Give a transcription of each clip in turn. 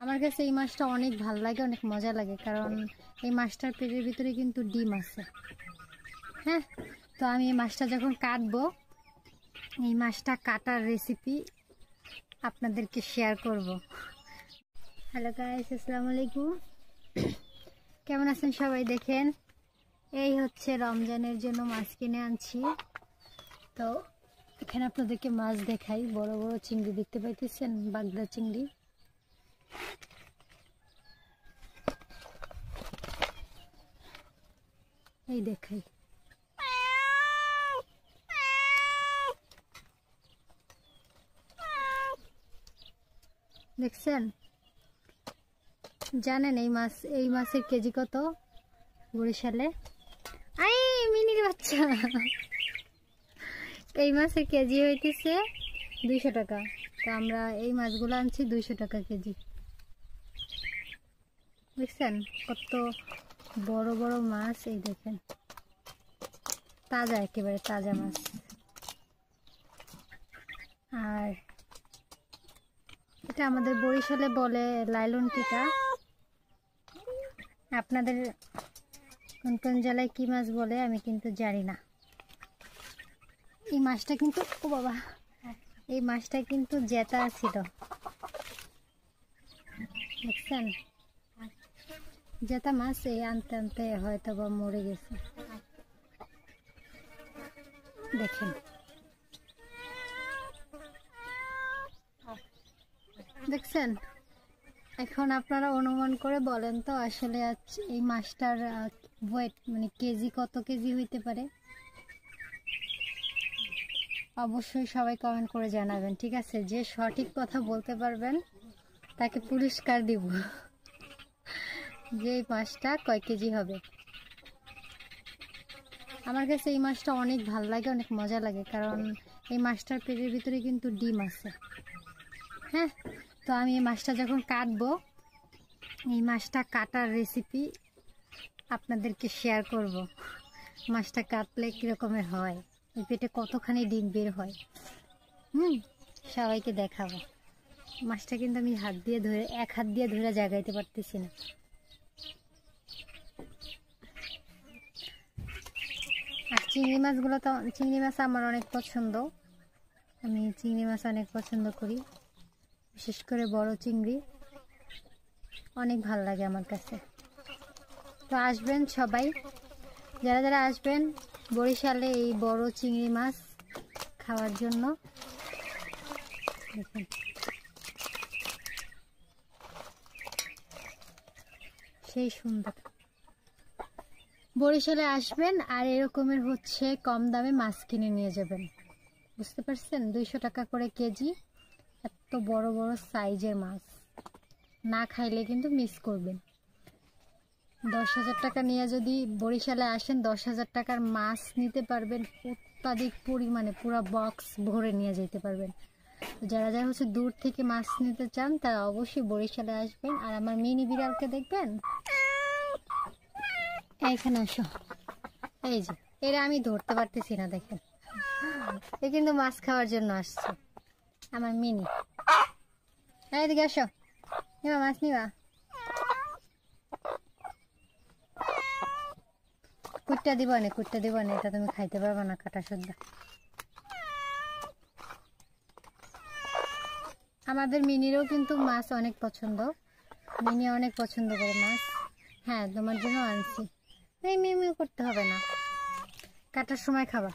আমার কাছে এই মাছটা অনেক ভালো লাগে, অনেক মজা লাগে, কারণ এই মাছটার পেটের ভিতরে কিন্তু ডিম আছে। হ্যাঁ, তো আমি এই মাছটা যখন কাটবো, এই মাছটা কাটার রেসিপি আপনাদেরকে শেয়ার করব। হ্যালো গাইস, আসসালামু আলাইকুম। কেমন আছেন সবাই? দেখেন, এই হচ্ছে রমজানের জন্য মাছ কিনে আনছি। তো এখানে আপনাদেরকে মাছ দেখাই। বড় বড় চিংড়ি দেখতে পাইতেছেন, বাগদা চিংড়ি। এই দেখাই, দেখছেন? জানেন এই মাছের কেজি কত বরিশালে? আই মিনির বাচ্চা, এই মাছের কেজি হইতেছে 200 টাকা। তো আমরা এই মাছগুলো আনছি 200 টাকা কেজি। দেখছেন কত বড় বড় মাছ? এই দেখেন, তাজা, একেবারে তাজা মাছ। আর এটা আমাদের বরিশালে বলে লাইলন টিকা। আপনাদের কোন কোন জেলায় কি মাছ বলে আমি কিন্তু জানি না। এই মাছটা কিন্তু, ও বাবা, এই মাছটা কিন্তু জেতা ছিল, দেখছেন? জেতা মাছ এই আনতে আনতে হয়তো বা মরে গেছে। দেখেন, দেখছেন? এখন আপনারা অনুমান করে বলেন তো, আসলে এই মাছটার ওয়েট মানে কেজি কত কেজি হইতে পারে? অবশ্যই সবাই কমেন্ট করে জানাবেন, ঠিক আছে? যে সঠিক কথা বলতে পারবেন তাকে পুরস্কার দিব, যে এই মাছটা কয় কেজি হবে। আমার কাছে এই মাছটা অনেক ভালো লাগে, অনেক মজা লাগে, কারণ এই মাছটার পেটের ভিতরে কিন্তু ডিম আছে। হ্যাঁ, তো আমি এই মাছটা যখন কাটবো, এই মাছটা কাটার রেসিপি আপনাদেরকে শেয়ার করব। মাছটা কাটলে কীরকমের হয়, এই পেটে কতখানি ডিম বের হয়, সবাইকে দেখাবো। মাছটা কিন্তু আমি এক হাত দিয়ে ধরে জাগাইতে পারতেছি না। আর চিংড়ি মাছ আমার অনেক পছন্দ। আমি চিংড়ি মাছ অনেক পছন্দ করি, বিশেষ করে বড় চিংড়ি অনেক ভালো লাগে আমার কাছে। তো আসবেন সবাই, যারা যারা আসবেন বরিশালে এই বড় চিংড়ি মাছ খাওয়ার জন্য। দেখুন, সেই সুন্দর। বরিশালে আসবেন আর এরকমের হচ্ছে কম দামে মাছ কিনে নিয়ে যাবেন, বুঝতে পারছেন? 200 টাকা করে কেজি, এত বড় বড় সাইজের মাছ। না খাইলে কিন্তু মিস করবেন। 10,000 টাকা নিয়ে যদি বরিশালে আসেন, 10,000 টাকার মাছ নিতে পারবেন অত্যাধিক পরিমাণে, পুরো বক্স ভরে নিয়ে যেতে পারবেন। যারা যারা হচ্ছে দূর থেকে মাছ নিতে চান তারা অবশ্যই বরিশালে আসবেন। আর আমার মিনি বিড়ালকে দেখবেন, এইখানে আসো। এই যে, এরা আমি ধরতে পারতেছি না, দেখেন, এ কিন্তু মাছ খাওয়ার জন্য আসছে। আমার মিনি, এইদিকে আসো, নিবা মাছ নিবা? কুটটা দিব না, এটা তুমি খাইতে পারবে না, কাটা সদ্যা। আমাদের মিনিরও কিন্তু মাছ অনেক পছন্দ, মিনি অনেক পছন্দ করে মাছ। হ্যাঁ, তোমার জন্য আনছি। এই মিউ মিউ করতে হবে না, কাটার সময় খাবা।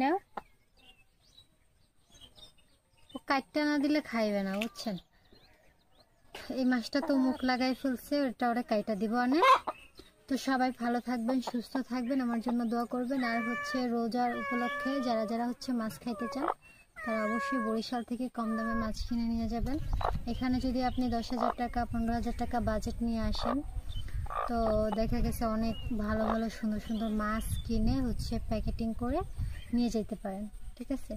নাও, ও কাটটা না দিলে খাইবে না, বুঝছেন? এই মাছটা তো মুখ লাগাই ফেলছে, ওটা ওরা কাইটা দিব অনেক। তো সবাই ভালো থাকবেন, সুস্থ থাকবেন, আমার জন্য দোয়া করবেন। আর হচ্ছে রোজার উপলক্ষে যারা যারা হচ্ছে মাছ খাইতে চান তারা অবশ্যই বরিশাল থেকে কম দামে মাছ কিনে নিয়ে যাবেন। এখানে যদি আপনি 10,000 টাকা 15,000 টাকা বাজেট নিয়ে আসেন, তো দেখা গেছে অনেক ভালো ভালো সুন্দর সুন্দর মাছ কিনে হচ্ছে প্যাকেটিং করে নিয়ে যেতে পারেন, ঠিক আছে?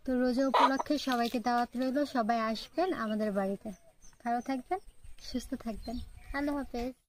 তো রোজা উপলক্ষে সবাইকে দাওয়াত রইল, সবাই আসবেন আমাদের বাড়িতে। ভালো থাকবেন, সুস্থ থাকবেন। আল্লাহ হাফেজ।